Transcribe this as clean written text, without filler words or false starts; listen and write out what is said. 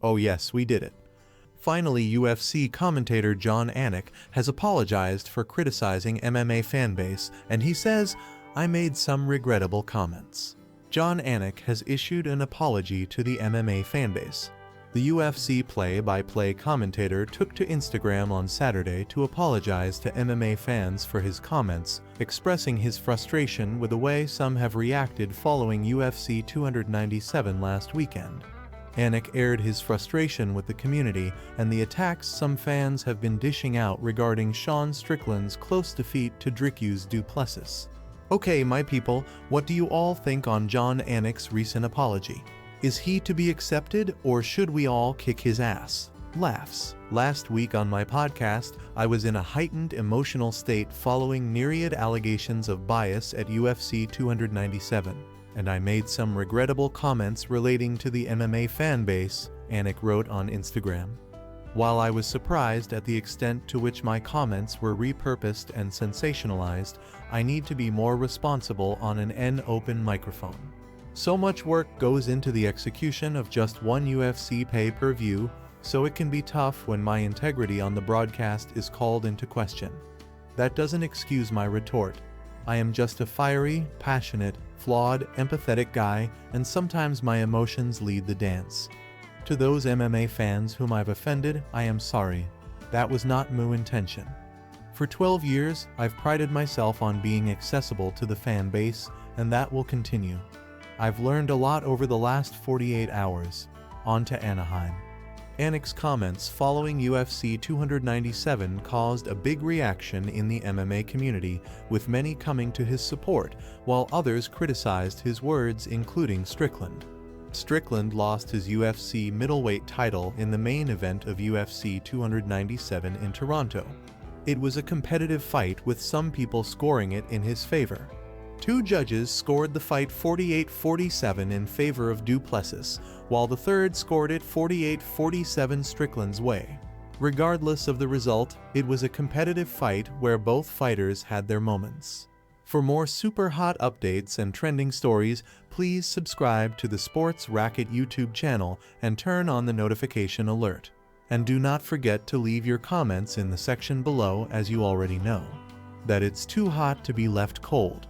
Oh yes, we did it. Finally, UFC commentator Jon Anik has apologized for criticizing MMA Fanbase, and he says, "I made some regrettable comments." Jon Anik has issued an apology to the MMA Fanbase. The UFC play-by-play commentator took to Instagram on Saturday to apologize to MMA fans for his comments, expressing his frustration with the way some have reacted following UFC 297 last weekend. Anik aired his frustration with the community and the attacks some fans have been dishing out regarding Strickland's close defeat to Plessis. Okay, my people, what do you all think on Jon Anik's recent apology? Is he to be accepted, or should we all kick his ass? Laughs. Last week on my podcast, I was in a heightened emotional state following myriad allegations of bias at UFC 297, and I made some regrettable comments relating to the MMA Fanbase, Anik wrote on Instagram. While I was surprised at the extent to which my comments were repurposed and sensationalized, I need to be more responsible on an open microphone. So much work goes into the execution of just one UFC pay-per-view, so it can be tough when my integrity on the broadcast is called into question. That doesn't excuse my retort. I am just a fiery, passionate, flawed, empathetic guy, and sometimes my emotions lead the dance. To those MMA fans whom I've offended, I am sorry. That was not my intention. For 12 years, I've prided myself on being accessible to the fan base, and that will continue. I've learned a lot over the last 48 hours. On to Anaheim. Anik's comments following UFC 297 caused a big reaction in the MMA community, with many coming to his support, while others criticized his words, including Strickland. Strickland lost his UFC middleweight title in the main event of UFC 297 in Toronto. It was a competitive fight, with some people scoring it in his favor. Two judges scored the fight 48-47 in favor of Plessis, while the third scored it 48-47 Strickland's way. Regardless of the result, it was a competitive fight where both fighters had their moments. For more super hot updates and trending stories, please subscribe to the Sports Racket YouTube channel and turn on the notification alert. And do not forget to leave your comments in the section below, as you already know that it's too hot to be left cold.